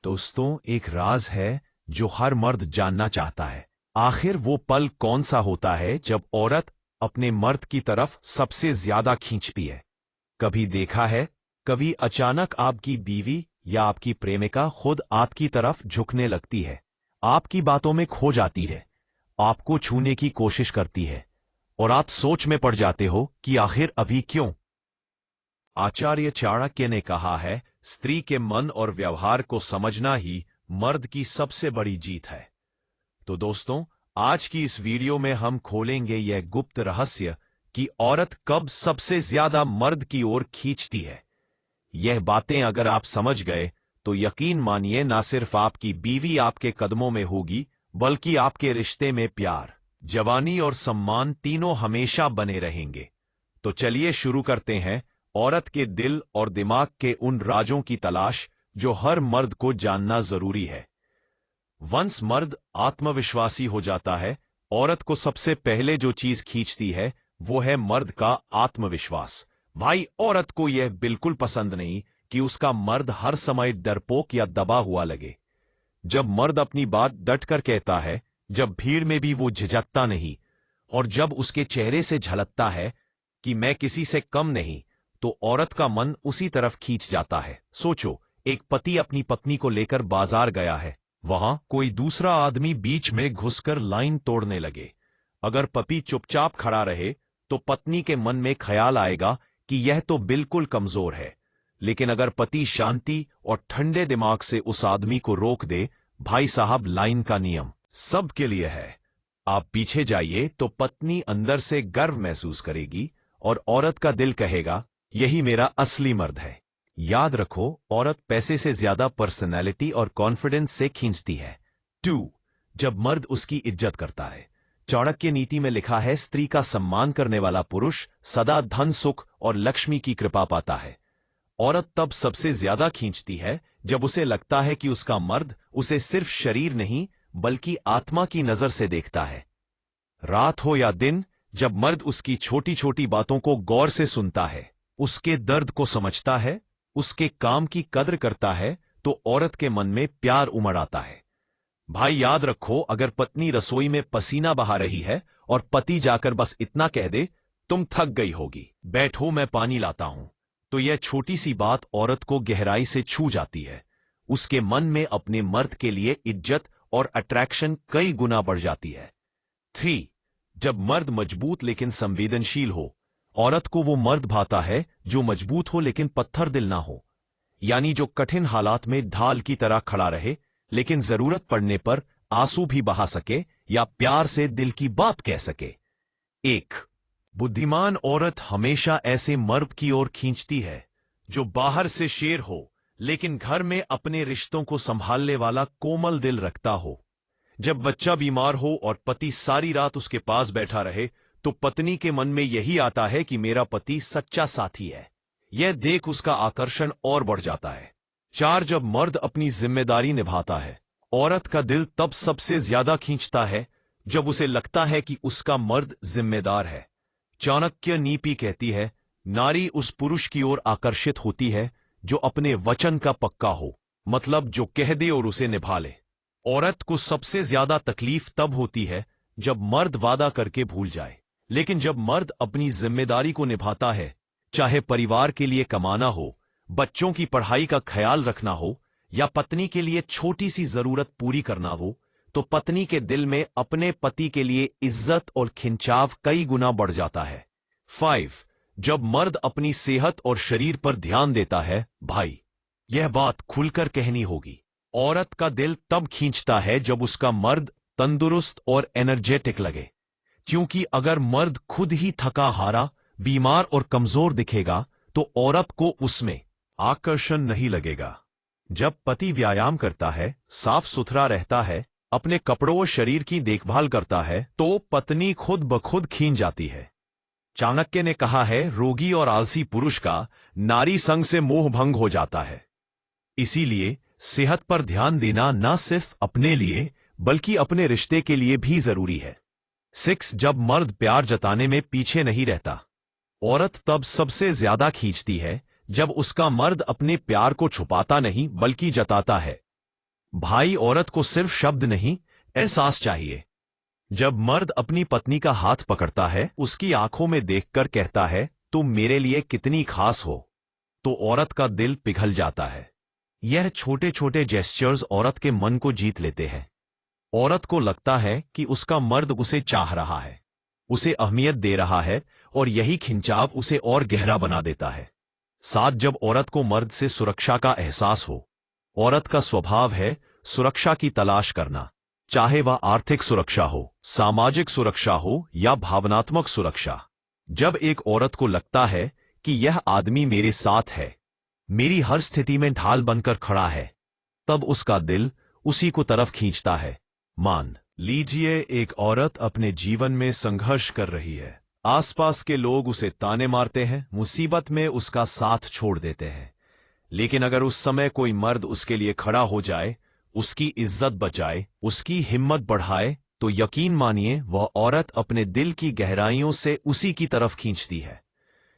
दोस्तों, एक राज है जो हर मर्द जानना चाहता है। आखिर वो पल कौन सा होता है जब औरत अपने मर्द की तरफ सबसे ज्यादा खींचती है? कभी देखा है, कभी अचानक आपकी बीवी या आपकी प्रेमिका खुद आपकी तरफ झुकने लगती है, आपकी बातों में खो जाती है, आपको छूने की कोशिश करती है, और आप सोच में पड़ जाते हो कि आखिर अभी क्यों? आचार्य चाणक्य ने कहा है, स्त्री के मन और व्यवहार को समझना ही मर्द की सबसे बड़ी जीत है। तो दोस्तों, आज की इस वीडियो में हम खोलेंगे यह गुप्त रहस्य कि औरत कब सबसे ज्यादा मर्द की ओर खींचती है। यह बातें अगर आप समझ गए तो यकीन मानिए, ना सिर्फ आपकी बीवी आपके कदमों में होगी, बल्कि आपके रिश्ते में प्यार, जवानी और सम्मान तीनों हमेशा बने रहेंगे। तो चलिए शुरू करते हैं औरत के दिल और दिमाग के उन राजों की तलाश जो हर मर्द को जानना जरूरी है। वंस मर्द आत्मविश्वासी हो जाता है, औरत को सबसे पहले जो चीज खींचती है वो है मर्द का आत्मविश्वास। भाई, औरत को यह बिल्कुल पसंद नहीं कि उसका मर्द हर समय डरपोक या दबा हुआ लगे। जब मर्द अपनी बात डटकर कहता है, जब भीड़ में भी वो झिझकता नहीं, और जब उसके चेहरे से झलकता है कि मैं किसी से कम नहीं, तो औरत का मन उसी तरफ खींच जाता है। सोचो, एक पति अपनी पत्नी को लेकर बाजार गया है, वहां कोई दूसरा आदमी बीच में घुसकर लाइन तोड़ने लगे। अगर पति चुपचाप खड़ा रहे तो पत्नी के मन में ख्याल आएगा कि यह तो बिल्कुल कमजोर है, लेकिन अगर पति शांति और ठंडे दिमाग से उस आदमी को रोक दे, भाई साहब, लाइन का नियम सबके लिए है। आप पीछे जाइए तो पत्नी अंदर से गर्व महसूस करेगी और औरत का दिल कहेगा, यही मेरा असली मर्द है। याद रखो, औरत पैसे से ज्यादा पर्सनैलिटी और कॉन्फिडेंस से खींचती है। 2. जब मर्द उसकी इज्जत करता है। चाणक्य नीति में लिखा है, स्त्री का सम्मान करने वाला पुरुष सदा धन, सुख और लक्ष्मी की कृपा पाता है। औरत तब सबसे ज्यादा खींचती है जब उसे लगता है कि उसका मर्द उसे सिर्फ शरीर नहीं बल्कि आत्मा की नजर से देखता है। रात हो या दिन, जब मर्द उसकी छोटी छोटी बातों को गौर से सुनता है, उसके दर्द को समझता है, उसके काम की कद्र करता है, तो औरत के मन में प्यार उमड़ आता है। भाई याद रखो, अगर पत्नी रसोई में पसीना बहा रही है और पति जाकर बस इतना कह दे, तुम थक गई होगी, बैठो मैं पानी लाता हूं, तो यह छोटी सी बात औरत को गहराई से छू जाती है। उसके मन में अपने मर्द के लिए इज्जत और अट्रैक्शन कई गुना बढ़ जाती है। 3. जब मर्द मजबूत लेकिन संवेदनशील हो। औरत को वो मर्द भाता है जो मजबूत हो लेकिन पत्थर दिल ना हो, यानी जो कठिन हालात में ढाल की तरह खड़ा रहे, लेकिन जरूरत पड़ने पर आंसू भी बहा सके या प्यार से दिल की बात कह सके। 1. बुद्धिमान औरत हमेशा ऐसे मर्द की ओर खींचती है जो बाहर से शेर हो लेकिन घर में अपने रिश्तों को संभालने वाला कोमल दिल रखता हो। जब बच्चा बीमार हो और पति सारी रात उसके पास बैठा रहे, तो पत्नी के मन में यही आता है कि मेरा पति सच्चा साथी है। यह देख उसका आकर्षण और बढ़ जाता है। 4. जब मर्द अपनी जिम्मेदारी निभाता है। औरत का दिल तब सबसे ज्यादा खींचता है जब उसे लगता है कि उसका मर्द जिम्मेदार है। चाणक्य नीति कहती है, नारी उस पुरुष की ओर आकर्षित होती है जो अपने वचन का पक्का हो, मतलब जो कह दे और उसे निभा ले। औरत को सबसे ज्यादा तकलीफ तब होती है जब मर्द वादा करके भूल जाए, लेकिन जब मर्द अपनी जिम्मेदारी को निभाता है, चाहे परिवार के लिए कमाना हो, बच्चों की पढ़ाई का ख्याल रखना हो या पत्नी के लिए छोटी सी जरूरत पूरी करना हो, तो पत्नी के दिल में अपने पति के लिए इज्जत और खिंचाव कई गुना बढ़ जाता है। 5. जब मर्द अपनी सेहत और शरीर पर ध्यान देता है। भाई, यह बात खुलकर कहनी होगी, औरत का दिल तब खींचता है जब उसका मर्द तंदुरुस्त और एनर्जेटिक लगे, क्योंकि अगर मर्द खुद ही थका हारा, बीमार और कमजोर दिखेगा तो औरत को उसमें आकर्षण नहीं लगेगा। जब पति व्यायाम करता है, साफ सुथरा रहता है, अपने कपड़ों और शरीर की देखभाल करता है, तो पत्नी खुद ब खुद खींच जाती है। चाणक्य ने कहा है, रोगी और आलसी पुरुष का नारी संग से मोह भंग हो जाता है। इसीलिए सेहत पर ध्यान देना न सिर्फ अपने लिए बल्कि अपने रिश्ते के लिए भी जरूरी है। 6. जब मर्द प्यार जताने में पीछे नहीं रहता। औरत तब सबसे ज्यादा खींचती है जब उसका मर्द अपने प्यार को छुपाता नहीं बल्कि जताता है। भाई, औरत को सिर्फ शब्द नहीं, एहसास चाहिए। जब मर्द अपनी पत्नी का हाथ पकड़ता है, उसकी आंखों में देखकर कहता है, तुम मेरे लिए कितनी खास हो, तो औरत का दिल पिघल जाता है। यह छोटे छोटे जेस्चर्स औरत के मन को जीत लेते हैं। औरत को लगता है कि उसका मर्द उसे चाह रहा है, उसे अहमियत दे रहा है, और यही खिंचाव उसे और गहरा बना देता है। साथ जब औरत को मर्द से सुरक्षा का एहसास हो, औरत का स्वभाव है सुरक्षा की तलाश करना, चाहे वह आर्थिक सुरक्षा हो, सामाजिक सुरक्षा हो या भावनात्मक सुरक्षा। जब एक औरत को लगता है कि यह आदमी मेरे साथ है, मेरी हर स्थिति में ढाल बनकर खड़ा है, तब उसका दिल उसी को तरफ खींचता है। मान लीजिए एक औरत अपने जीवन में संघर्ष कर रही है। आसपास के लोग उसे ताने मारते हैं, मुसीबत में उसका साथ छोड़ देते हैं। लेकिन अगर उस समय कोई मर्द उसके लिए खड़ा हो जाए, उसकी इज्जत बचाए, उसकी हिम्मत बढ़ाए, तो यकीन मानिए वह औरत अपने दिल की गहराइयों से उसी की तरफ खींचती है।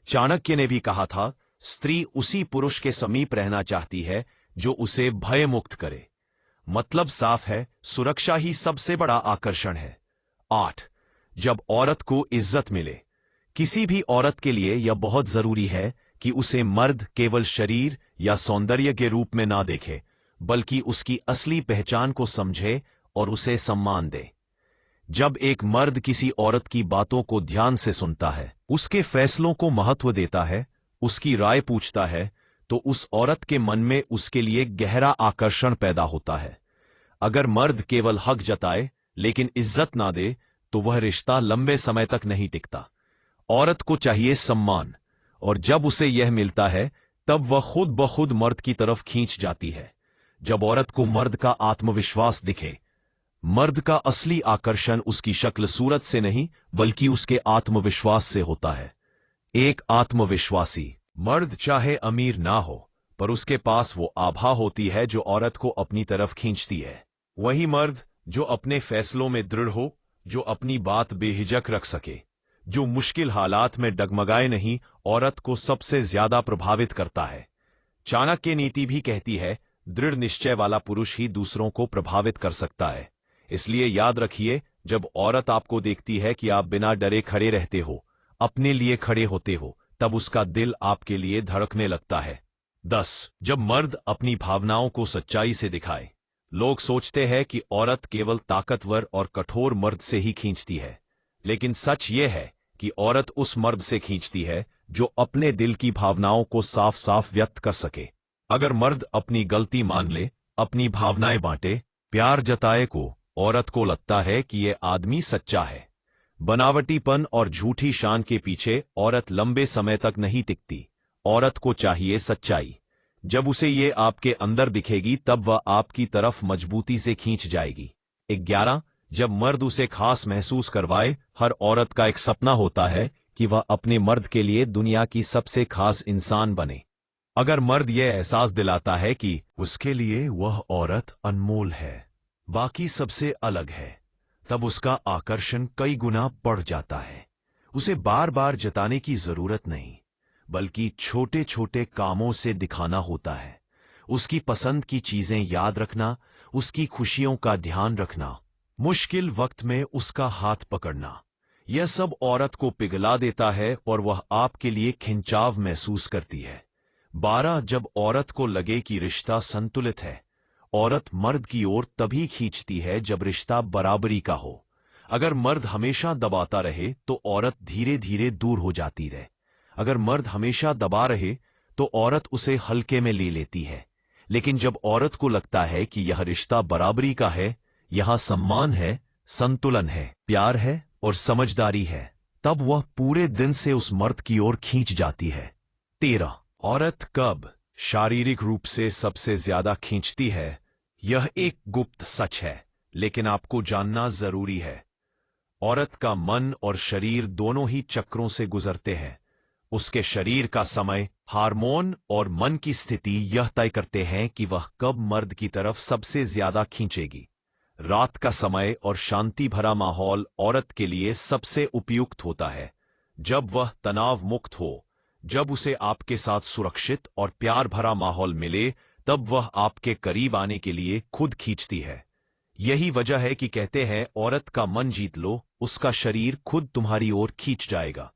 चाणक्य ने भी कहा था, स्त्री उसी पुरुष के समीप रहना चाहती है जो उसे भयमुक्त करे। मतलब साफ है, सुरक्षा ही सबसे बड़ा आकर्षण है। 8. जब औरत को इज्जत मिले। किसी भी औरत के लिए यह बहुत जरूरी है कि उसे मर्द केवल शरीर या सौंदर्य के रूप में ना देखे, बल्कि उसकी असली पहचान को समझे और उसे सम्मान दे। जब एक मर्द किसी औरत की बातों को ध्यान से सुनता है, उसके फैसलों को महत्व देता है, उसकी राय पूछता है, तो उस औरत के मन में उसके लिए गहरा आकर्षण पैदा होता है। अगर मर्द केवल हक जताए लेकिन इज्जत ना दे, तो वह रिश्ता लंबे समय तक नहीं टिकता। औरत को चाहिए सम्मान, और जब उसे यह मिलता है, तब वह खुद ब खुद मर्द की तरफ खींच जाती है। जब औरत को मर्द का आत्मविश्वास दिखे, मर्द का असली आकर्षण उसकी शक्ल सूरत से नहीं, बल्कि उसके आत्मविश्वास से होता है। एक आत्मविश्वासी मर्द चाहे अमीर ना हो, पर उसके पास वो आभा होती है जो औरत को अपनी तरफ खींचती है। वही मर्द जो अपने फैसलों में दृढ़ हो, जो अपनी बात बेहिजक रख सके, जो मुश्किल हालात में डगमगाए नहीं, औरत को सबसे ज्यादा प्रभावित करता है। चाणक्य नीति भी कहती है, दृढ़ निश्चय वाला पुरुष ही दूसरों को प्रभावित कर सकता है। इसलिए याद रखिए, जब औरत आपको देखती है कि आप बिना डरे खड़े रहते हो, अपने लिए खड़े होते हो, तब उसका दिल आपके लिए धड़कने लगता है। 10. जब मर्द अपनी भावनाओं को सच्चाई से दिखाए। लोग सोचते हैं कि औरत केवल ताकतवर और कठोर मर्द से ही खींचती है, लेकिन सच यह है कि औरत उस मर्द से खींचती है जो अपने दिल की भावनाओं को साफ साफ व्यक्त कर सके। अगर मर्द अपनी गलती मान ले, अपनी भावनाएं बांटे, प्यार जताए को, औरत को लगता है कि यह आदमी सच्चा है। बनावटीपन और झूठी शान के पीछे औरत लंबे समय तक नहीं टिकती। औरत को चाहिए सच्चाई। जब उसे ये आपके अंदर दिखेगी, तब वह आपकी तरफ मजबूती से खींच जाएगी। 11. जब मर्द उसे खास महसूस करवाए। हर औरत का एक सपना होता है कि वह अपने मर्द के लिए दुनिया की सबसे खास इंसान बने। अगर मर्द यह एहसास दिलाता है कि उसके लिए वह औरत अनमोल है, बाकी सबसे अलग है, तब उसका आकर्षण कई गुना बढ़ जाता है। उसे बार बार जताने की जरूरत नहीं, बल्कि छोटे छोटे कामों से दिखाना होता है। उसकी पसंद की चीजें याद रखना, उसकी खुशियों का ध्यान रखना, मुश्किल वक्त में उसका हाथ पकड़ना, यह सब औरत को पिघला देता है और वह आपके लिए खिंचाव महसूस करती है। 12. जब औरत को लगे कि रिश्ता संतुलित है। औरत मर्द की ओर तभी खींचती है जब रिश्ता बराबरी का हो। अगर मर्द हमेशा दबाता रहे तो औरत धीरे धीरे दूर हो जाती है। अगर मर्द हमेशा दबा रहे तो औरत उसे हल्के में ले लेती है। लेकिन जब औरत को लगता है कि यह रिश्ता बराबरी का है, यहां सम्मान है, संतुलन है, प्यार है और समझदारी है, तब वह पूरे दिन से उस मर्द की ओर खींच जाती है। 13. औरत कब शारीरिक रूप से सबसे ज्यादा खींचती है? यह एक गुप्त सच है, लेकिन आपको जानना जरूरी है। औरत का मन और शरीर दोनों ही चक्रों से गुजरते हैं। उसके शरीर का समय, हार्मोन और मन की स्थिति यह तय करते हैं कि वह कब मर्द की तरफ सबसे ज्यादा खींचेगी। रात का समय और शांति भरा माहौल औरत के लिए सबसे उपयुक्त होता है। जब वह तनाव मुक्त हो, जब उसे आपके साथ सुरक्षित और प्यार भरा माहौल मिले, तब वह आपके करीब आने के लिए खुद खींचती है। यही वजह है कि कहते हैं औरत का मन जीत लो, उसका शरीर खुद तुम्हारी ओर खींच जाएगा।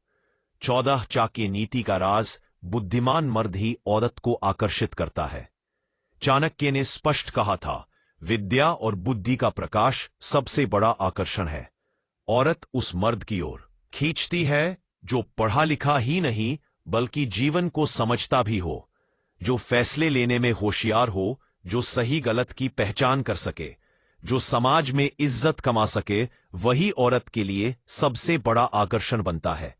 14 चाके नीति का राज, बुद्धिमान मर्द ही औरत को आकर्षित करता है। चाणक्य ने स्पष्ट कहा था, विद्या और बुद्धि का प्रकाश सबसे बड़ा आकर्षण है। औरत उस मर्द की ओर खींचती है जो पढ़ा लिखा ही नहीं बल्कि जीवन को समझता भी हो, जो फैसले लेने में होशियार हो, जो सही गलत की पहचान कर सके, जो समाज में इज्जत कमा सके। वही औरत के लिए सबसे बड़ा आकर्षण बनता है।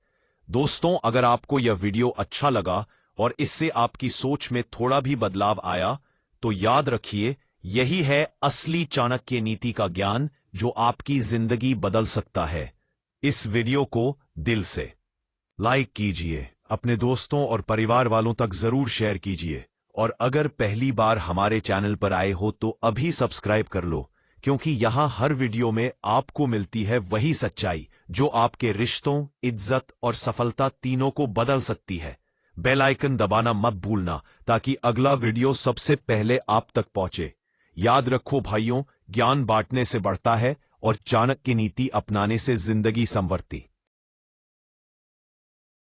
दोस्तों, अगर आपको यह वीडियो अच्छा लगा और इससे आपकी सोच में थोड़ा भी बदलाव आया तो याद रखिए, यही है असली चाणक्य नीति का ज्ञान जो आपकी जिंदगी बदल सकता है। इस वीडियो को दिल से लाइक कीजिए, अपने दोस्तों और परिवार वालों तक जरूर शेयर कीजिए, और अगर पहली बार हमारे चैनल पर आए हो तो अभी सब्सक्राइब कर लो, क्योंकि यहां हर वीडियो में आपको मिलती है वही सच्चाई जो आपके रिश्तों, इज्जत और सफलता तीनों को बदल सकती है। बेल आइकन दबाना मत भूलना ताकि अगला वीडियो सबसे पहले आप तक पहुंचे। याद रखो भाइयों, ज्ञान बांटने से बढ़ता है और चाणक्य नीति अपनाने से जिंदगी संवरती।